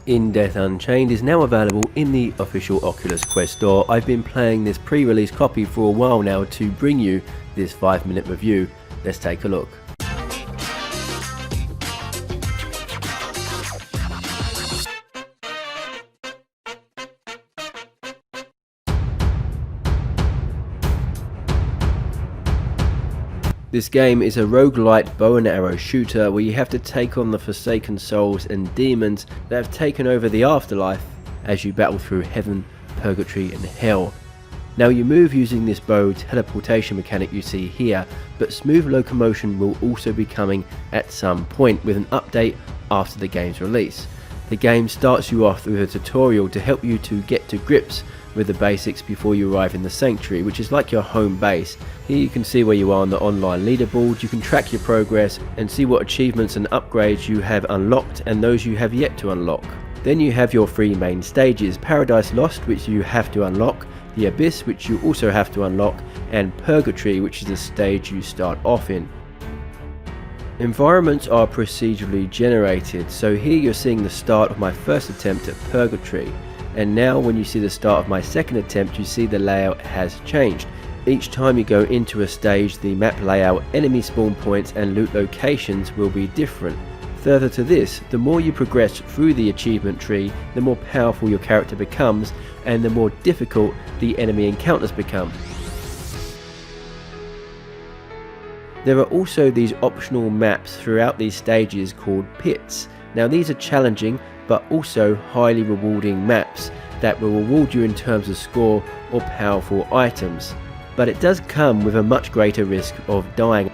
In Death Unchained is now available in the official Oculus Quest store. I've been playing this pre-release copy for a while now to bring you this 5-minute review. Let's take a look. This game is a roguelite bow and arrow shooter where you have to take on the forsaken souls and demons that have taken over the afterlife as you battle through heaven, purgatory and hell. Now you move using this bow teleportation mechanic you see here, but smooth locomotion will also be coming at some point with an update after the game's release. The game starts you off with a tutorial to help you to get to grips with the basics before you arrive in the sanctuary, which is like your home base. Here you can see where you are on the online leaderboard, you can track your progress and see what achievements and upgrades you have unlocked and those you have yet to unlock. Then you have your 3 main stages: Paradise Lost, which you have to unlock, the Abyss, which you also have to unlock, and Purgatory, which is the stage you start off in. Environments are procedurally generated, so here you're seeing the start of my first attempt at Purgatory. And now when you see the start of my second attempt, you see the layout has changed. Each time you go into a stage, the map layout, enemy spawn points and loot locations will be different. Further to this, the more you progress through the achievement tree, the more powerful your character becomes and the more difficult the enemy encounters become. There are also these optional maps throughout these stages called pits. Now these are challenging but also highly rewarding maps that will reward you in terms of score or powerful items, but it does come with a much greater risk of dying.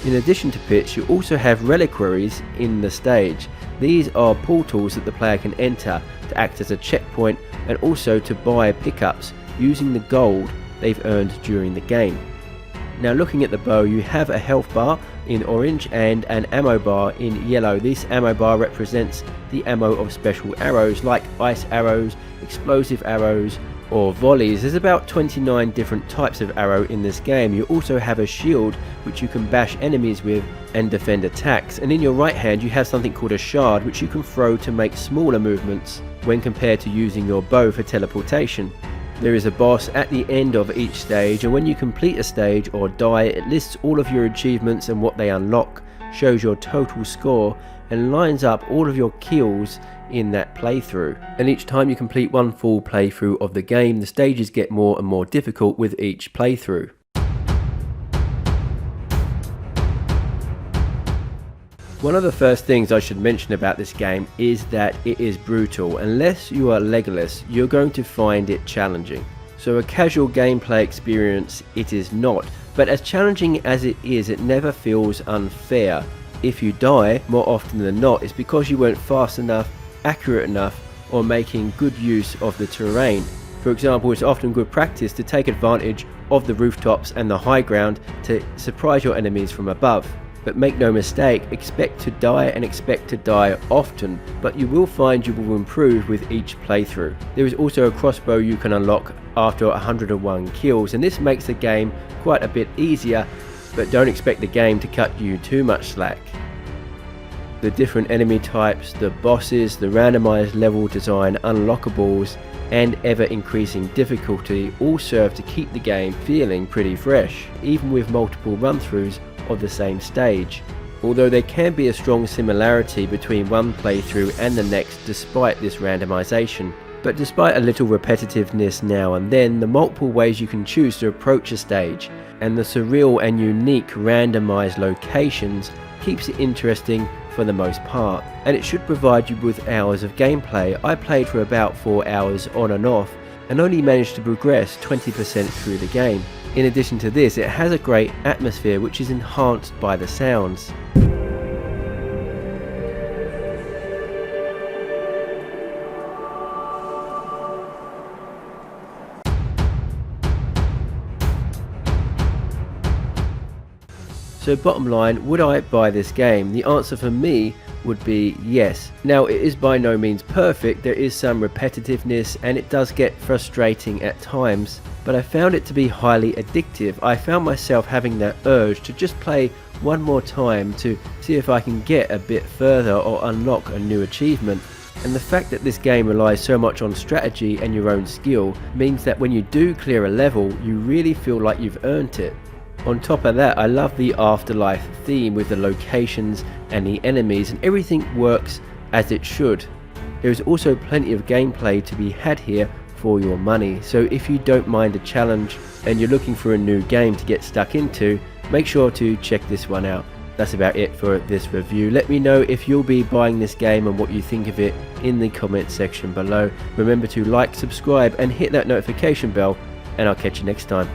In addition to pits, you also have reliquaries in the stage. These are portals that the player can enter to act as a checkpoint and also to buy pickups using the gold they've earned during the game. Now looking at the bow, you have a health bar in orange and an ammo bar in yellow. This ammo bar represents the ammo of special arrows like ice arrows, explosive arrows or volleys. There's about 29 different types of arrow in this game. You also have a shield which you can bash enemies with and defend attacks, and in your right hand you have something called a shard which you can throw to make smaller movements when compared to using your bow for teleportation. There is a boss at the end of each stage, and when you complete a stage or die, it lists all of your achievements and what they unlock, shows your total score and lines up all of your kills in that playthrough. And each time you complete one full playthrough of the game, the stages get more and more difficult with each playthrough. One of the first things I should mention about this game is that it is brutal. Unless you are Legolas, you're going to find it challenging. So a casual gameplay experience it is not, but as challenging as it is, it never feels unfair. If you die, more often than not, it's because you weren't fast enough, accurate enough, or making good use of the terrain. For example, it's often good practice to take advantage of the rooftops and the high ground to surprise your enemies from above. But make no mistake, expect to die and expect to die often, but you will find you will improve with each playthrough. There is also a crossbow you can unlock after 101 kills, and this makes the game quite a bit easier, but don't expect the game to cut you too much slack. The different enemy types, the bosses, the randomized level design, unlockables, and ever increasing difficulty all serve to keep the game feeling pretty fresh, even with multiple run-throughs of the same stage. Although there can be a strong similarity between one playthrough and the next despite this randomization. But despite a little repetitiveness now and then, the multiple ways you can choose to approach a stage and the surreal and unique randomized locations keeps it interesting for the most part, and it should provide you with hours of gameplay. I played for about 4 hours on and off and only managed to progress 20% through the game. In addition to this, it has a great atmosphere which is enhanced by the sounds. So bottom line, would I buy this game? The answer for me would be yes. Now, it is by no means perfect, there is some repetitiveness and it does get frustrating at times, but I found it to be highly addictive. I found myself having that urge to just play one more time to see if I can get a bit further or unlock a new achievement. And the fact that this game relies so much on strategy and your own skill means that when you do clear a level, you really feel like you've earned it. On top of that, I love the afterlife theme with the locations and the enemies, and everything works as it should. There is also plenty of gameplay to be had here for your money, so if you don't mind a challenge and you're looking for a new game to get stuck into, make sure to check this one out. That's about it for this review. Let me know if you'll be buying this game and what you think of it in the comment section below. Remember to like, subscribe and hit that notification bell, and I'll catch you next time.